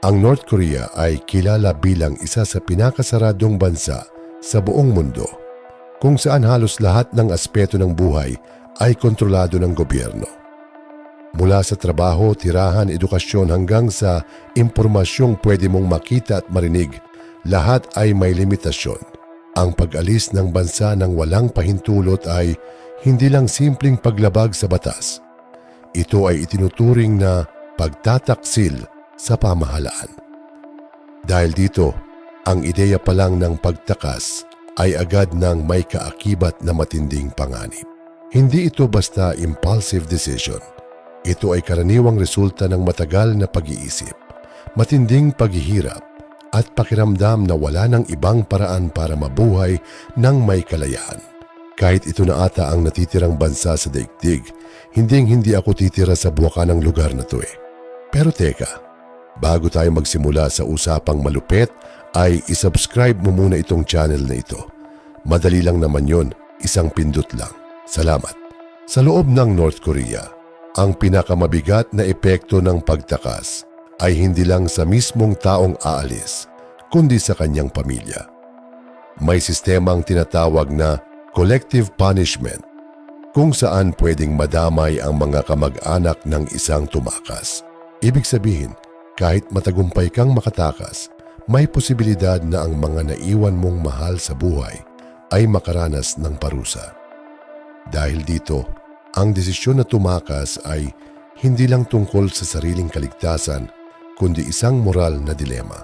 Ang North Korea ay kilala bilang isa sa pinakasaradong bansa sa buong mundo, kung saan halos lahat ng aspeto ng buhay ay kontrolado ng gobyerno. Mula sa trabaho, tirahan, edukasyon hanggang sa impormasyong pwede mong makita at marinig, lahat ay may limitasyon. Ang pag-alis ng bansa ng walang pahintulot ay hindi lang simpleng paglabag sa batas. Ito ay itinuturing na pagtataksil sa pamahalaan. Dahil dito, ang ideya pa lang ng pagtakas ay agad nang may kaakibat na matinding panganib. Hindi ito basta impulsive decision. Ito ay karaniwang resulta ng matagal na pag-iisip, matinding paghihirap, at pakiramdam na wala ng ibang paraan para mabuhay ng may kalayaan. Kahit ito na ata ang natitirang bansa sa daigdig, hindi ako titira sa buwakan ng lugar na to eh. Pero teka, bago tayo magsimula sa usapang malupet, ay isubscribe mo muna itong channel na ito. Madali lang naman yon, isang pindot lang. Salamat. Sa loob ng North Korea, ang pinakamabigat na epekto ng pagtakas ay hindi lang sa mismong taong aalis, kundi sa kanyang pamilya. May sistemang tinatawag na collective punishment, kung saan pwedeng madamay ang mga kamag-anak ng isang tumakas. Ibig sabihin, kahit matagumpay kang makatakas, may posibilidad na ang mga naiwan mong mahal sa buhay ay makaranas ng parusa. Dahil dito, ang desisyon na tumakas ay hindi lang tungkol sa sariling kaligtasan, kundi isang moral na dilema.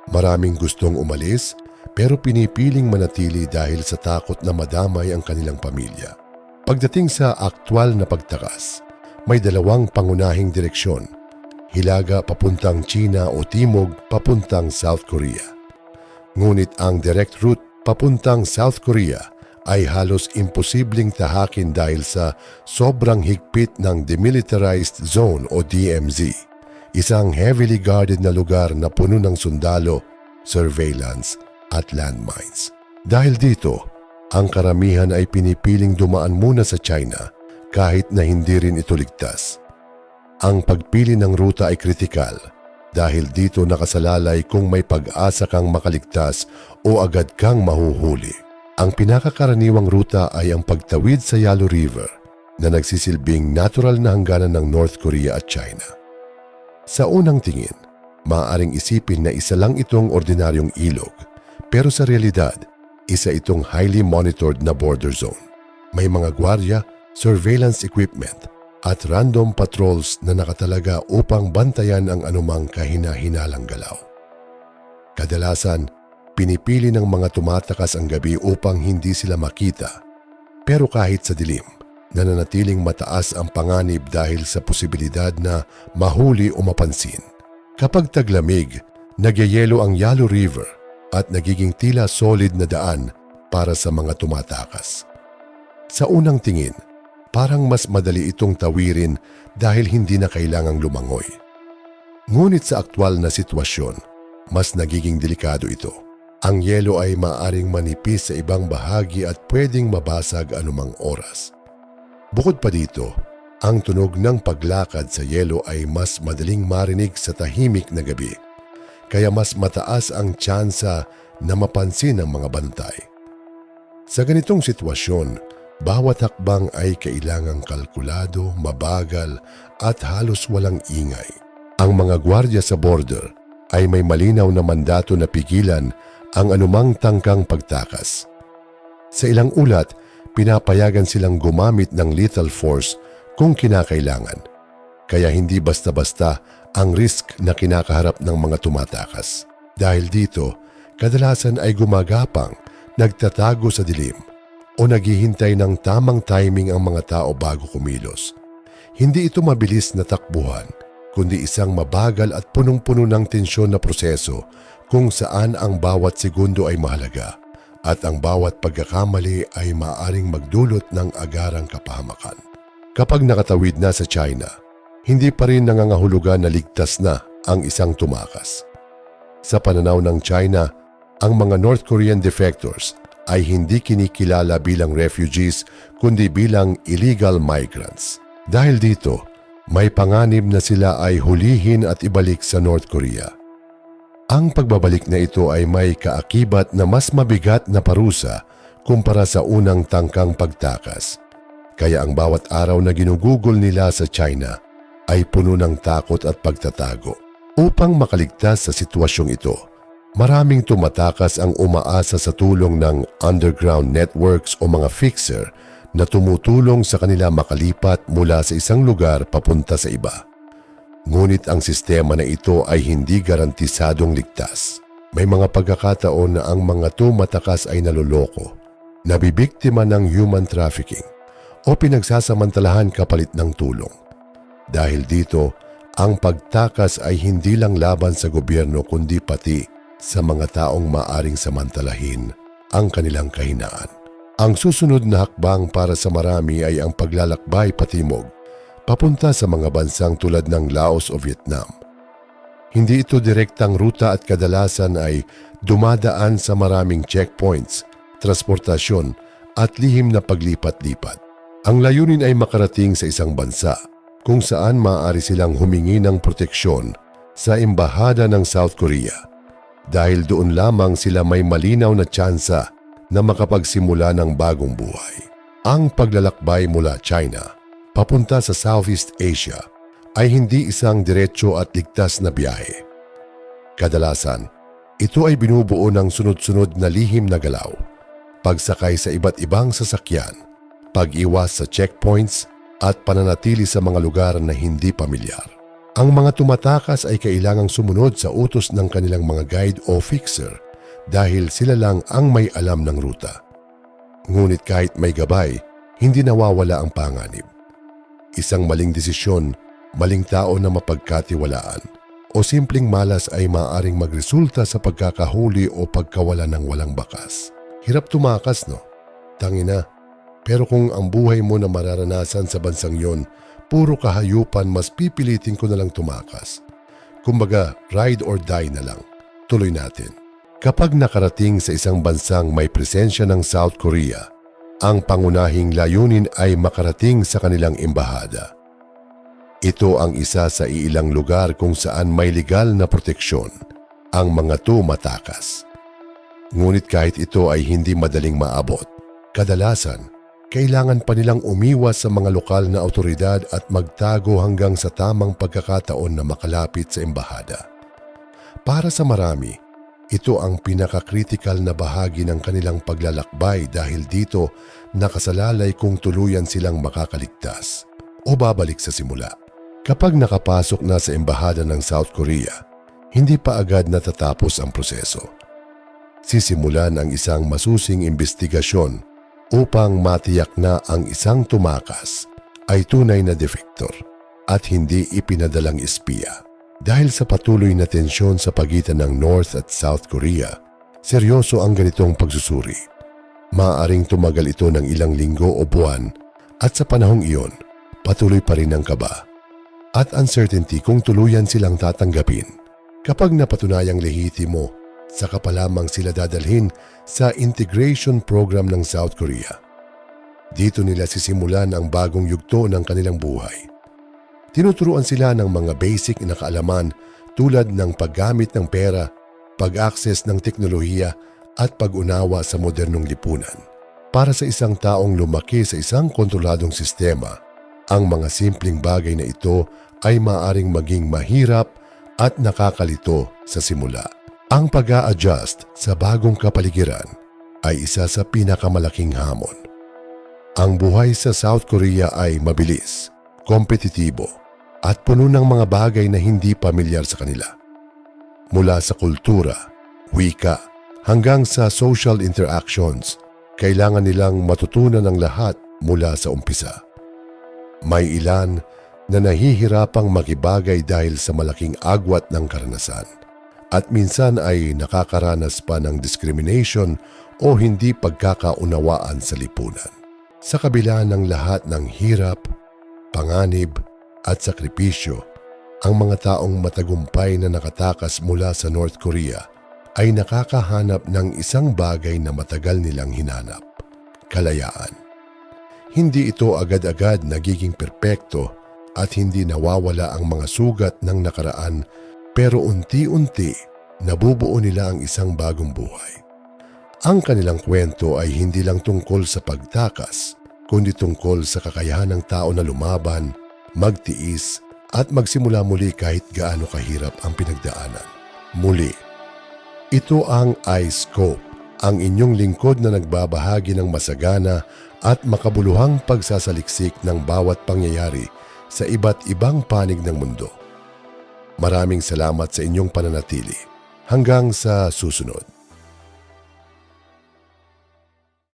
Maraming gustong umalis pero pinipiling manatili dahil sa takot na madamay ang kanilang pamilya. Pagdating sa aktwal na pagtakas, may dalawang pangunahing direksyon: hilaga papuntang China o timog papuntang South Korea. Ngunit ang direct route papuntang South Korea ay halos imposibleng tahakin dahil sa sobrang higpit ng Demilitarized Zone o DMZ, isang heavily guarded na lugar na puno ng sundalo, surveillance at landmines. Dahil dito, ang karamihan ay pinipiling dumaan muna sa China kahit na hindi rin ito ligtas. Ang pagpili ng ruta ay kritikal dahil dito nakasalalay kung may pag-asa kang makaligtas o agad kang mahuhuli. Ang pinakakaraniwang ruta ay ang pagtawid sa Yalu River na nagsisilbing natural na hangganan ng North Korea at China. Sa unang tingin, maaaring isipin na isa lang itong ordinaryong ilog, pero sa realidad, isa itong highly monitored na border zone. May mga gwardiya, surveillance equipment, at random patrols na nakatalaga upang bantayan ang anumang kahina-hinalang galaw. Kadalasan, pinipili ng mga tumatakas ang gabi upang hindi sila makita, pero kahit sa dilim, nananatiling mataas ang panganib dahil sa posibilidad na mahuli o mapansin. Kapag taglamig, nagyayelo ang Yalu River at nagiging tila solid na daan para sa mga tumatakas. Sa unang tingin, parang mas madali itong tawirin dahil hindi na kailangang lumangoy. Ngunit sa aktwal na sitwasyon, mas nagiging delikado ito. Ang yelo ay maaaring manipis sa ibang bahagi at pwedeng mabasag anumang oras. Bukod pa dito, ang tunog ng paglakad sa yelo ay mas madaling marinig sa tahimik na gabi, kaya mas mataas ang tsansa na mapansin ng mga bantay. Sa ganitong sitwasyon, bawat hakbang ay kailangang kalkulado, mabagal at halos walang ingay. Ang mga gwardiya sa border ay may malinaw na mandato na pigilan ang anumang tangkang pagtakas. Sa ilang ulat, pinapayagan silang gumamit ng lethal force kung kinakailangan. Kaya hindi basta-basta ang risk na kinakaharap ng mga tumatakas. Dahil dito, kadalasan ay gumagapang, nagtatago sa dilim, o naghihintay ng tamang timing ang mga tao bago kumilos. Hindi ito mabilis na takbuhan, kundi isang mabagal at punong-puno ng tensyon na proseso kung saan ang bawat segundo ay mahalaga at ang bawat pagkakamali ay maaaring magdulot ng agarang kapahamakan. Kapag nakatawid na sa China, hindi pa rin nangangahulugan na ligtas na ang isang tumakas. Sa pananaw ng China, ang mga North Korean defectors ay hindi kinikilala bilang refugees kundi bilang illegal migrants. Dahil dito, May panganib na sila ay hulihin at ibalik sa North Korea. Ang pagbabalik na ito ay may kaakibat na mas mabigat na parusa kumpara sa unang tangkang pagtakas. Kaya ang bawat araw na ginugugol nila sa China ay puno ng takot at pagtatago. Upang makaligtas sa sitwasyong ito, maraming tumatakas ang umaasa sa tulong ng underground networks o mga fixer na tumutulong sa kanila makalipat mula sa isang lugar papunta sa iba. Ngunit ang sistema na ito ay hindi garantisadong ligtas. May mga pagkakataon na ang mga tumatakas ay naloloko, nabibiktima ng human trafficking o pinagsasamantalahan kapalit ng tulong. Dahil dito, ang pagtakas ay hindi lang laban sa gobyerno kundi pati sa mga taong maaring samantalahin ang kanilang kahinaan. Ang susunod na hakbang para sa marami ay ang paglalakbay patimog papunta sa mga bansang tulad ng Laos o Vietnam. Hindi ito direktang ruta at kadalasan ay dumadaan sa maraming checkpoints, transportasyon at lihim na paglipat-lipat. Ang layunin ay makarating sa isang bansa kung saan maaari silang humingi ng proteksyon sa embahada ng South Korea dahil doon lamang sila may malinaw na tsansa na makapagsimula ng bagong buhay. Ang paglalakbay mula China papunta sa Southeast Asia ay hindi isang diretso at ligtas na biyahe. Kadalasan, ito ay binubuo ng sunod-sunod na lihim na galaw, pagsakay sa iba't ibang sasakyan, pag-iwas sa checkpoints at pananatili sa mga lugar na hindi pamilyar. Ang mga tumatakas ay kailangang sumunod sa utos ng kanilang mga guide o fixer dahil sila lang ang may alam ng ruta. Ngunit kahit may gabay, hindi nawawala ang panganib. Isang maling desisyon, maling tao na mapagkatiwalaan, o simpleng malas ay maaaring magresulta sa pagkakahuli o pagkawala ng walang bakas. Hirap tumakas, no? Tangina. Pero kung ang buhay mo na mararanasan sa bansang yon, puro kahayupan, mas pipilitin ko na lang tumakas. Kumbaga, ride or die na lang. Tuloy natin. Kapag nakarating sa isang bansang may presensya ng South Korea, ang pangunahing layunin ay makarating sa kanilang embahada. Ito ang isa sa iilang lugar kung saan may legal na proteksyon ang mga tumatakas. Ngunit kahit ito ay hindi madaling maabot, kadalasan, kailangan pa nilang umiwas sa mga lokal na awtoridad at magtago hanggang sa tamang pagkakataon na makalapit sa embahada. Para sa marami, ito ang pinaka-critical na bahagi ng kanilang paglalakbay dahil dito nakasalalay kung tuluyan silang makakaligtas o babalik sa simula. Kapag nakapasok na sa embahada ng South Korea, hindi pa agad natatapos ang proseso. Sisimulan ang isang masusing investigasyon upang matiyak na ang isang tumakas ay tunay na defector at hindi ipinadalang espiya. Dahil sa patuloy na tensyon sa pagitan ng North at South Korea, seryoso ang ganitong pagsusuri. Maaaring tumagal ito ng ilang linggo o buwan at sa panahong iyon, patuloy pa rin ang kaba at uncertainty kung tuluyan silang tatanggapin. Kapag napatunayang lehitimo, saka pa lamang sila dadalhin sa integration program ng South Korea. Dito nila sisimulan ang bagong yugto ng kanilang buhay. Tinuturuan sila ng mga basic na kaalaman tulad ng paggamit ng pera, pag-access ng teknolohiya at pag-unawa sa modernong lipunan. Para sa isang taong lumaki sa isang kontroladong sistema, ang mga simpleng bagay na ito ay maaaring maging mahirap at nakakalito sa simula. Ang pag-a-adjust sa bagong kapaligiran ay isa sa pinakamalaking hamon. Ang buhay sa South Korea ay mabilis, kompetitibo at puno ng mga bagay na hindi pamilyar sa kanila. Mula sa kultura, wika, hanggang sa social interactions, kailangan nilang matutunan ang lahat mula sa umpisa. May ilan na nahihirapang makibagay dahil sa malaking agwat ng karanasan at minsan ay nakakaranas pa ng discrimination o hindi pagkakaunawaan sa lipunan. Sa kabila ng lahat ng hirap, panganib at sakripisyo, ang mga taong matagumpay na nakatakas mula sa North Korea ay nakakahanap ng isang bagay na matagal nilang hinanap: kalayaan. Hindi ito agad-agad nagiging perpekto at hindi nawawala ang mga sugat ng nakaraan, pero unti-unti nabubuo nila ang isang bagong buhay. Ang kanilang kwento ay hindi lang tungkol sa pagtakas, kundi tungkol sa kakayahan ng tao na lumaban, magtiis at magsimula muli kahit gaano kahirap ang pinagdaanan. Muli, ito ang iScope, ang inyong lingkod na nagbabahagi ng masagana at makabuluhang pagsasaliksik ng bawat pangyayari sa iba't ibang panig ng mundo. Maraming salamat sa inyong pananatili. Hanggang sa susunod.